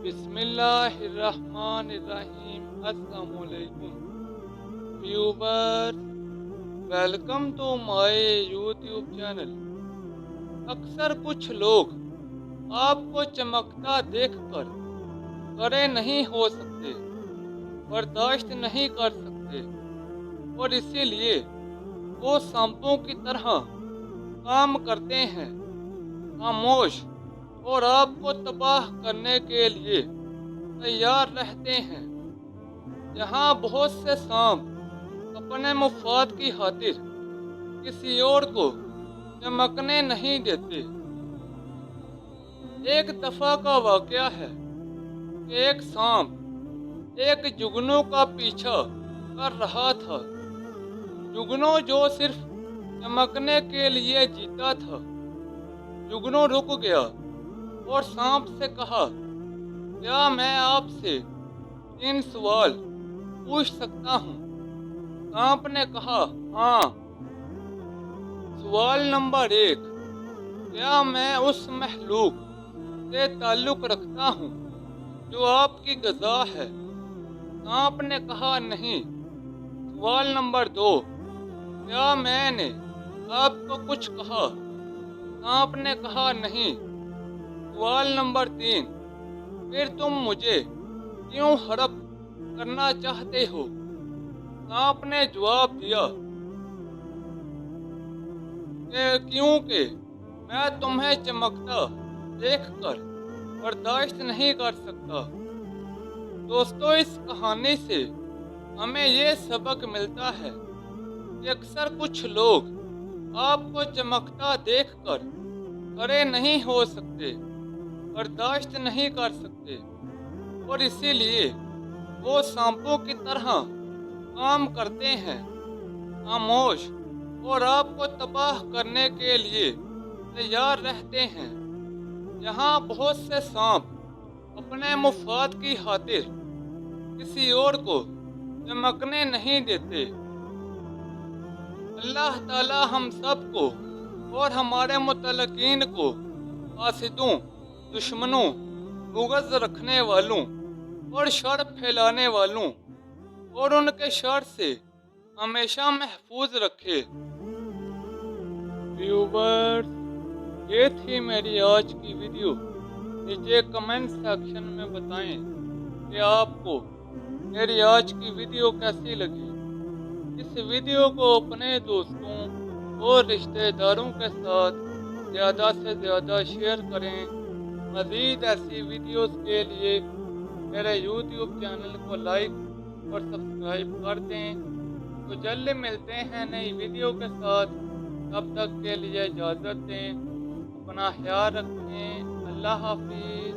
बिस्मिल्लाहिर्रहमानिर्रहीम। अस्सलाम वालेकुम viewers, welcome to my YouTube channel. अक्सर कुछ लोग आपको चमकता देखकर खड़े नहीं हो सकते, बर्दाश्त नहीं कर सकते और इसीलिए वो सांपों की तरह काम करते हैं, खामोश और आपको तबाह करने के लिए तैयार रहते हैं। जहां बहुत से सांप अपने मुफाद की खातिर किसी और को चमकने नहीं देते। एक दफा का वाकया है कि एक सांप एक जुगनू का पीछा कर रहा था। जुगनू जो सिर्फ चमकने के लिए जीता था। जुगनू रुक गया और सांप से कहा, क्या मैं आपसे 3 सवाल पूछ सकता हूँ? सांप ने कहा, हाँ। सवाल नंबर 1, क्या मैं उस महलूक से ताल्लुक रखता हूँ जो आपकी ग़िज़ा है? सांप ने कहा, नहीं। सवाल नंबर 2, क्या मैंने आपको कुछ कहा? सांप ने कहा, नहीं। सवाल नंबर 3, फिर तुम मुझे क्यों हड़प करना चाहते हो? सांप ने जवाब दिया कि क्योंकि मैं तुम्हें चमकता देखकर बर्दाश्त नहीं कर सकता। दोस्तों, इस कहानी से हमें ये सबक मिलता है कि अक्सर कुछ लोग आपको चमकता देखकर खड़े नहीं हो सकते, बर्दाश्त नहीं कर सकते और इसीलिए वो सांपों की तरह काम करते हैं, खामोश और आपको तबाह करने के लिए तैयार रहते हैं। यहाँ बहुत से सांप अपने मुफाद की खातिर किसी और को चमकने नहीं देते। अल्लाह ताला हम सबको और हमारे मुतलकीन को हासिदों, दुश्मनों, बुग़्ज़ रखने वालों और शर फैलाने वालों और उनके शर से हमेशा महफूज रखे। व्यूवर्स, ये थी मेरी आज की वीडियो। नीचे कमेंट सेक्शन में बताएं कि आपको मेरी आज की वीडियो कैसी लगी। इस वीडियो को अपने दोस्तों और रिश्तेदारों के साथ ज़्यादा से ज़्यादा शेयर करें। मज़ीद ऐसी वीडियोस के लिए मेरे यूट्यूब चैनल को लाइक और सब्सक्राइब कर दें। तो जल्द मिलते हैं नई वीडियो के साथ। तब तक के लिए इजाज़त दें। अपना ख्याल रखें। अल्लाह हाफिज़।